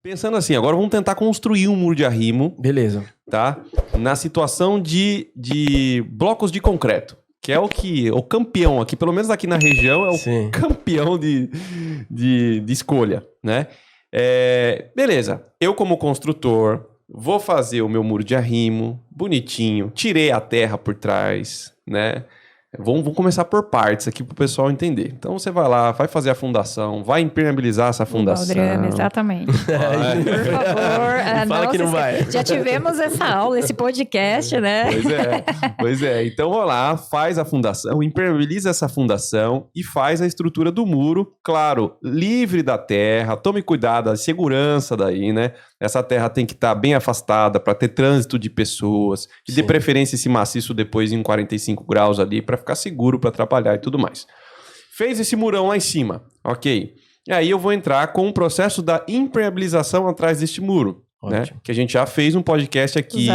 Pensando assim, agora vamos tentar construir um muro de arrimo, Beleza. tá? Na situação de blocos de concreto, que é o campeão aqui, pelo menos aqui na região, é o Sim. campeão de escolha, né? Beleza, eu como construtor vou fazer o meu muro de arrimo, bonitinho, tirei a terra por trás, né? Vamos começar por partes aqui pro pessoal entender. Então você vai lá, vai fazer a fundação, vai impermeabilizar essa fundação. Baldrame, exatamente. Por favor. Fala que não vai. Já tivemos essa aula, esse podcast, né? Pois é. Então, vamos lá, faz a fundação, impermeabiliza essa fundação e faz a estrutura do muro, claro, livre da terra, tome cuidado, a segurança daí, né? Essa terra tem que estar bem afastada para ter trânsito de pessoas, e de preferência esse maciço depois em 45 graus ali, para ficar seguro para trabalhar e tudo mais. Fez esse murão lá em cima, ok. E aí eu vou entrar com o processo da impermeabilização atrás deste muro. Né? Que a gente já fez um podcast aqui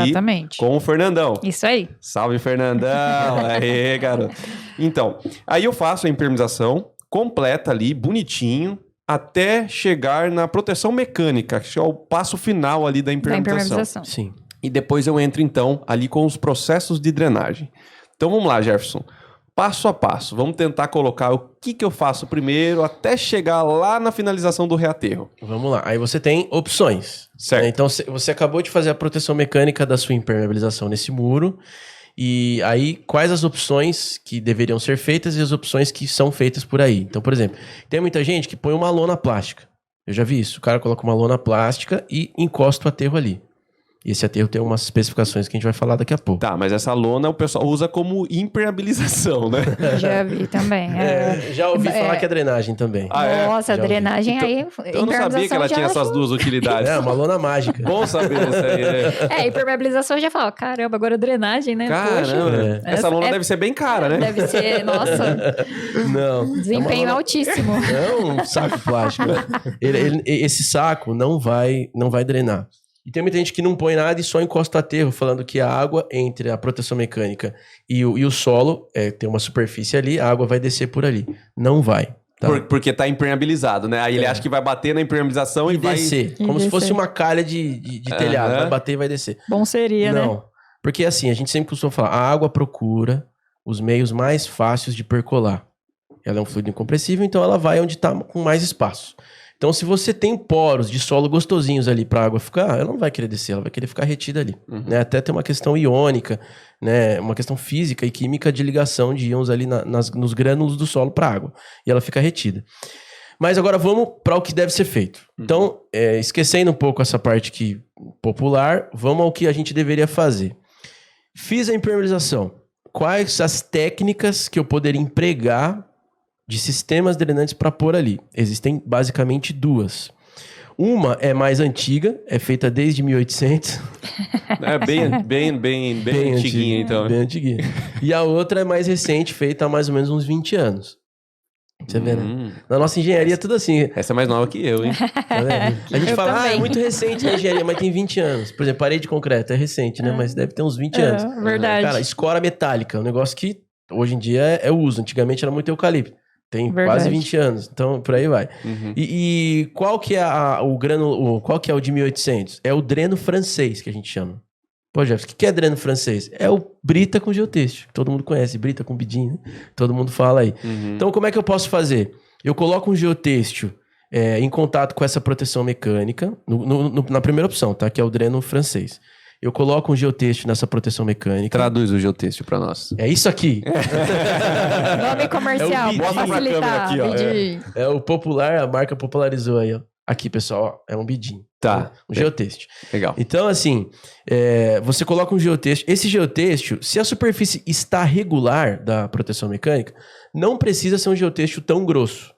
com o Fernandão. Isso aí. Salve, Fernandão! Aê, garoto! Então, aí eu faço a impermeabilização completa ali, bonitinho, até chegar na proteção mecânica, que é o passo final ali da impermeabilização. Sim. E depois eu entro, então, ali com os processos de drenagem. Então, vamos lá, Jefferson. Passo a passo. Vamos tentar colocar o que eu faço primeiro até chegar lá na finalização do reaterro. Vamos lá. Aí você tem opções. Certo. Então, você acabou de fazer a proteção mecânica da sua impermeabilização nesse muro. E aí, quais as opções que deveriam ser feitas e as opções que são feitas por aí? Então, por exemplo, tem muita gente que põe uma lona plástica. Eu já vi isso. O cara coloca uma lona plástica e encosta o aterro ali. E esse aterro tem umas especificações que a gente vai falar daqui a pouco. Tá, mas essa lona o pessoal usa como impermeabilização, né? Já vi também. Já ouvi falar que é drenagem também. Nossa, a drenagem então, aí... Eu não sabia que ela tinha essas duas utilidades. É, uma lona mágica. Bom saber isso aí, né? Impermeabilização já fala, caramba, agora drenagem, né? Caramba, essa lona deve ser bem cara, né? Deve ser, nossa... Não. Desempenho altíssimo. É um saco plástico. Esse saco não vai drenar. E tem muita gente que não põe nada e só encosta o aterro, falando que a água entre a proteção mecânica e o solo, tem uma superfície ali, a água vai descer por ali. Não vai. Tá? Porque tá impermeabilizado, né? Aí ele acha que vai bater na impermeabilização e vai... descer. Como se fosse uma calha de telhado. Vai bater e vai descer. Bom seria, né? Não. Porque assim, a gente sempre costuma falar, a água procura os meios mais fáceis de percolar. Ela é um fluido incompressível, então ela vai onde está com mais espaço. Então, se você tem poros de solo gostosinhos ali para a água ficar, ela não vai querer descer, ela vai querer ficar retida ali. Né? Até tem uma questão iônica, né? Uma questão física e química de ligação de íons ali nos grânulos do solo para a água. E ela fica retida. Mas agora vamos para o que deve ser feito. Então, esquecendo um pouco essa parte popular, vamos ao que a gente deveria fazer. Fiz a impermeabilização. Quais as técnicas que eu poderia empregar de sistemas drenantes para pôr ali? Existem basicamente duas. Uma é mais antiga, é feita desde 1800. É bem antiguinha, então. Bem antiguinha. E a outra é mais recente, feita há mais ou menos uns 20 anos. Você vê, né? Na nossa engenharia é tudo assim. Essa é mais nova que eu, hein? Tá vendo? A gente fala, é muito recente a engenharia, mas tem 20 anos. Por exemplo, parede de concreto é recente, né? Mas deve ter uns 20 anos. Verdade. Cara, escora metálica, um negócio que hoje em dia é uso. Antigamente era muito eucalipto. Tem quase 20 anos, então por aí vai. E qual que é o grano, qual que é o de 1800? É o dreno francês, que a gente chama. Pô, Jefferson, o que é dreno francês? É o brita com geotêxtil, que todo mundo conhece, brita com bidim, né? Todo mundo fala aí. Então como é que eu posso fazer? Eu coloco um geotêxtil em contato com essa proteção mecânica, na primeira opção, tá? Que é o dreno francês. Eu coloco um geotêxtil nessa proteção mecânica. Traduz o geotêxtil para nós. É isso aqui. Nome comercial, pode facilitar. Aqui, ó. É o popular, a marca popularizou aí, ó. Aqui, pessoal, ó, é um bidim. Tá. Um geotêxtil. Legal. Então, assim, você coloca um geotêxtil. Esse geotêxtil, se a superfície está regular da proteção mecânica, não precisa ser um geotêxtil tão grosso.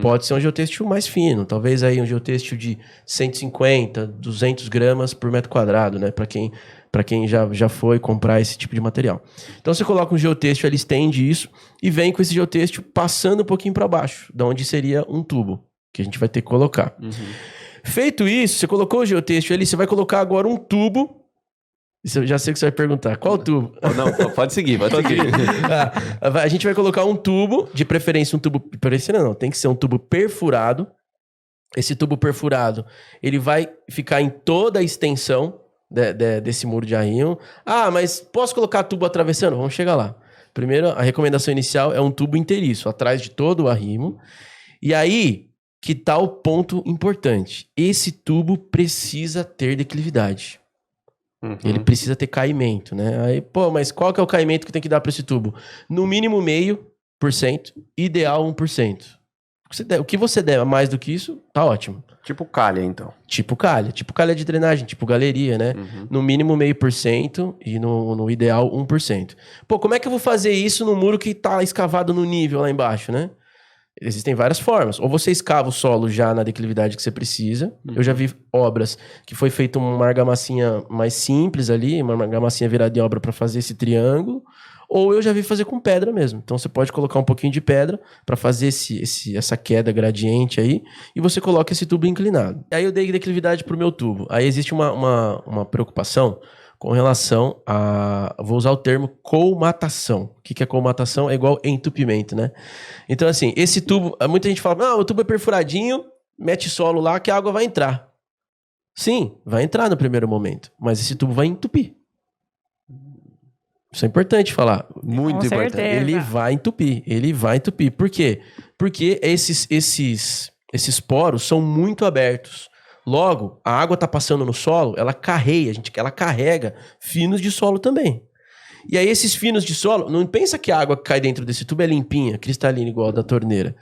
Pode ser um geotêxtil mais fino, talvez aí um geotêxtil de 150, 200 gramas por metro quadrado, né? Para quem já foi comprar esse tipo de material. Então você coloca um geotêxtil, ele estende isso e vem com esse geotêxtil passando um pouquinho para baixo, da onde seria um tubo, que a gente vai ter que colocar. Feito isso, você colocou o geotêxtil ali, você vai colocar agora um tubo. Isso eu já sei o que você vai perguntar. Qual tubo? Não, pode seguir. A gente vai colocar um tubo, de preferência um tubo... Preferência não, tem que ser um tubo perfurado, esse tubo perfurado, ele vai ficar em toda a extensão desse muro de arrimo. Ah, mas posso colocar tubo atravessando? Vamos chegar lá. Primeiro, a recomendação inicial é um tubo inteiriço, atrás de todo o arrimo. E aí, que tá o ponto importante. Esse tubo precisa ter declividade. Ele precisa ter caimento, né? Aí, pô, mas qual que é o caimento que tem que dar para esse tubo? No mínimo 0,5%, ideal 1%. O que você der mais do que isso, tá ótimo. Tipo calha, então. Tipo calha de drenagem, tipo galeria, né? No mínimo 0,5% e no ideal 1%. Pô, como é que eu vou fazer isso no muro que tá escavado no nível lá embaixo, né? Existem várias formas. Ou você escava o solo já na declividade que você precisa. Eu já vi obras que foi feita uma argamassinha mais simples ali, uma argamassinha virada em obra para fazer esse triângulo. Ou eu já vi fazer com pedra mesmo. Então você pode colocar um pouquinho de pedra para fazer essa queda gradiente aí, e você coloca esse tubo inclinado. Aí eu dei declividade pro meu tubo. Aí existe uma preocupação com relação a... Vou usar o termo colmatação. O que é colmatação? É igual entupimento, né? Então, assim, esse tubo... Muita gente fala, não, o tubo é perfuradinho, mete solo lá que a água vai entrar. Sim, vai entrar no primeiro momento, mas esse tubo vai entupir. Isso é importante falar. Muito importante. Certeza. Ele vai entupir. Por quê? Porque esses poros são muito abertos. Logo, a água está passando no solo, ela carrega finos de solo também. E aí esses finos de solo, não pensa que a água que cai dentro desse tubo é limpinha, cristalina, igual a da torneira.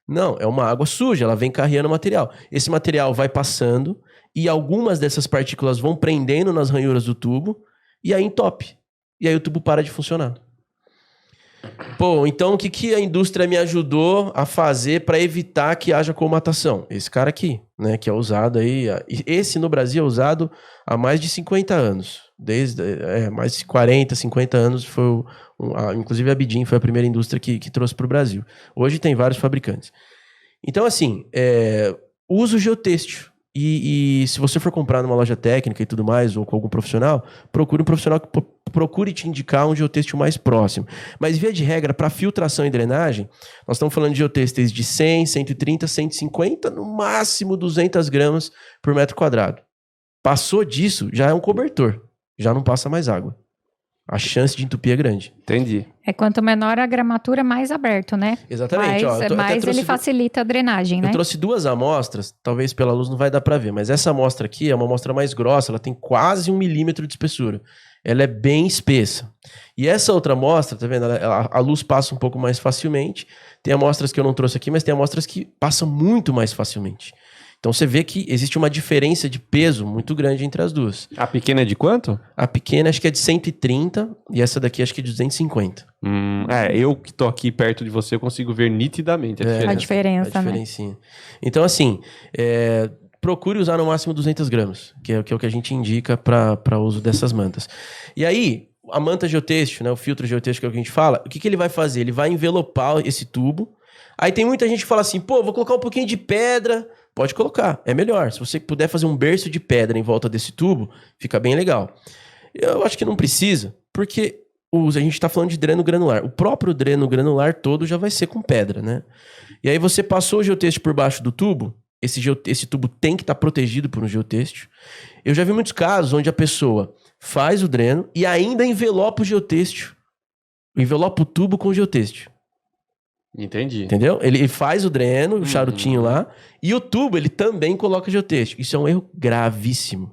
Não, é uma água suja, ela vem carregando material. Esse material vai passando e algumas dessas partículas vão prendendo nas ranhuras do tubo e aí entope. E aí o tubo para de funcionar. Pô, então o que a indústria me ajudou a fazer para evitar que haja colmatação? Esse cara aqui, né, que é usado aí... Esse no Brasil é usado há mais de 50 anos. Mais de 40, 50 anos. Inclusive a Bidin foi a primeira indústria que trouxe para o Brasil. Hoje tem vários fabricantes. Então, assim, uso geotêxtil. E se você for comprar numa loja técnica e tudo mais, ou com algum profissional, procure um profissional que procure te indicar um geotêxtil mais próximo. Mas, via de regra, para filtração e drenagem, nós estamos falando de geotêxteis de 100, 130, 150, no máximo 200 gramas por metro quadrado. Passou disso, já é um cobertor. Já não passa mais água. A chance de entupir é grande. Entendi. Quanto menor a gramatura, mais aberto, né? Exatamente. Mais ele facilita a drenagem, né? Eu trouxe 2 amostras, talvez pela luz não vai dar para ver, mas essa amostra aqui é uma amostra mais grossa, ela tem quase 1 milímetro de espessura. Ela é bem espessa. E essa outra amostra, tá vendo? A luz passa um pouco mais facilmente. Tem amostras que eu não trouxe aqui, mas tem amostras que passam muito mais facilmente. Então você vê que existe uma diferença de peso muito grande entre as duas. A pequena é de quanto? A pequena acho que é de 130 e essa daqui acho que é de 250. Eu que tô aqui perto de você, eu consigo ver nitidamente a diferença. A diferença, né? Diferencinha. Então, assim, procure usar no máximo 200 gramas, que é o que a gente indica para uso dessas mantas. E aí, a manta geotêxtil, né, o filtro geotêxtil que é o que a gente fala, o que ele vai fazer? Ele vai envelopar esse tubo. Aí tem muita gente que fala assim, pô, vou colocar um pouquinho de pedra. Pode colocar, é melhor. Se você puder fazer um berço de pedra em volta desse tubo, fica bem legal. Eu acho que não precisa, porque a gente está falando de dreno granular. O próprio dreno granular todo já vai ser com pedra, né? E aí você passou o geotêxtil por baixo do tubo, esse tubo tem que estar protegido por um geotêxtil. Eu já vi muitos casos onde a pessoa faz o dreno e ainda envelopa o geotêxtil. Envelopa o tubo com o geotêxtil. Entendi. Entendeu? Ele faz o dreno, o charutinho lá, e o tubo ele também coloca geotêxtil. Isso é um erro gravíssimo.